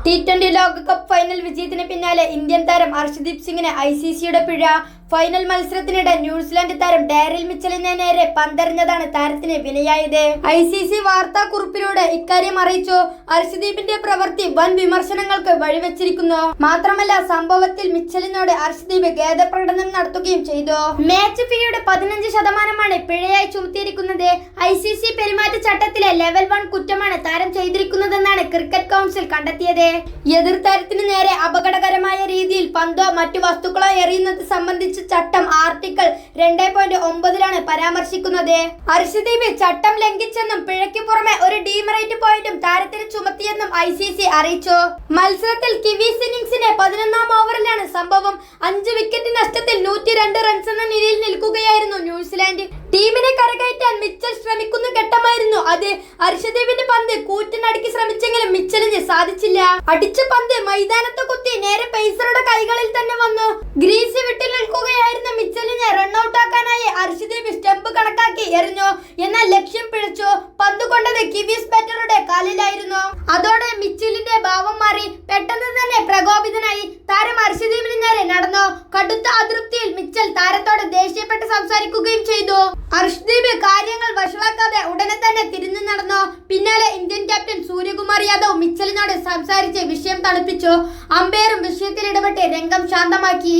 T20 ലോകകപ്പ് final വിജയത്തിന് പിന്നാലെ ഇന്ത്യൻ താരം അർഷദീപ് സിംഗിന് ICCയുടെ പിഴ. ഫൈനൽ മത്സരത്തിനിടെ ന്യൂസിലാൻഡ് താരം ഡാരിൽ മിച്ചലിന് നേരെ പന്തെറിഞ്ഞതാണ് താരത്തിന് വിനയായത്. ICC വാർത്താക്കുറിപ്പിലൂടെ ഇക്കാര്യം അറിയിച്ചു. അർഷദീപിന്റെ പ്രവൃത്തി വൻ വിമർശനങ്ങൾക്ക് വഴിവെച്ചിരിക്കുന്നു. മാത്രമല്ല, സംഭവത്തിൽ മിച്ചലിനോട് അർഷദീപ് ഖേദപ്രകടനം നടത്തുകയും ചെയ്തു. മാച്ച് ഫീയുടെ 15% പിഴയായി ചുമത്തിയിരിക്കുന്നത്. ICC പെരുമാറ്റച്ചട്ടത്തിലെ ലെവൽ 1 കുറ്റമാണ് താരം ചെയ്തിരിക്കുന്നതെന്നാണ് ക്രിക്കറ്റ് കൗൺസിൽ കണ്ടെത്തിയത്. എതിർ താരത്തിന് നേരെ അപകടകരമായ രീതിയിൽ പന്തോ മറ്റു വസ്തുക്കളോ എറിയുന്നത് സംബന്ധിച്ച് ചട്ടം ആർട്ടിക്കിൾ 2.9 പരാമർശിക്കുന്നത്. അർഷദീപ് ചട്ടം ലംഘിച്ചെന്നും പിഴയ്ക്ക് പുറമെ ഒരു ഡീമെറിറ്റ് പോയിന്റും താരത്തിന് ചുമത്തിയെന്നും ICC അറിയിച്ചു. മത്സരത്തിൽ കിവീസ് ഇന്നിംഗ്സിന്റെ 11ാം ഓവറിലാണ് സംഭവം. 5 വിക്കറ്റ് നഷ്ടത്തിൽ 102 റൺസ് എന്ന നിലയിൽ നിൽക്കുകയായിരുന്നു ന്യൂസിലാൻഡ്. ടീമിനെ കരകയറ്റാൻ മിച്ചൽ ശ്രമിക്കുന്ന ഘട്ടമായിരുന്നു അത്. അർഷദീപിന്റെ പന്ത് കൂറ്റിനടിക്ക് ശ്രമിച്ചെങ്കിലും മിച്ചലിന് സാധിച്ചില്ല. അടിച്ച പന്ത് മൈതാനത്ത് കുത്തി നേരെ പേസറുടെ കൈകളിൽ തന്നെ വന്നു. ഗ്രീസ് വിട്ടു നിൽക്കുകയായിരുന്ന മിച്ചലിനെ റൺഔട്ട് ആക്കാനായി അർഷദീപ് സ്റ്റംപ് കണക്കാക്കി എറിഞ്ഞു. എന്നാൽ ലക്ഷ്യം പിഴച്ചു. പന്ത് കൊണ്ടത് കിവീസ് ബാറ്ററുടെ കാലിലായിരുന്നു. അതോടെ മിച്ചലിന്റെ ഭാവം മാറി. പെട്ടെന്ന് തന്നെ പ്രകോപിതനായി താരം അർഷദീപിന് നേരെ നടന്നു. കടുത്ത അതൃപ്തിയിൽ മിച്ചൽ താരത്തോട് ദേഷ്യപ്പെട്ട് സംസാരിക്കുകയും ചെയ്തു. അർഷദീപ് കാര്യങ്ങൾ വഷളാക്കാതെ ഉടനെ തന്നെ തിരിഞ്ഞു നടന്നു. പിന്നാലെ ഇന്ത്യൻ ക്യാപ്റ്റൻ സൂര്യകുമാർ യാദവ് മിച്ചലിനോട് സംസാരിച്ച് വിഷയം തണുപ്പിച്ചു. അമ്പയറും വിഷയത്തിൽ ഇടപെട്ട് രംഗം ശാന്തമാക്കി.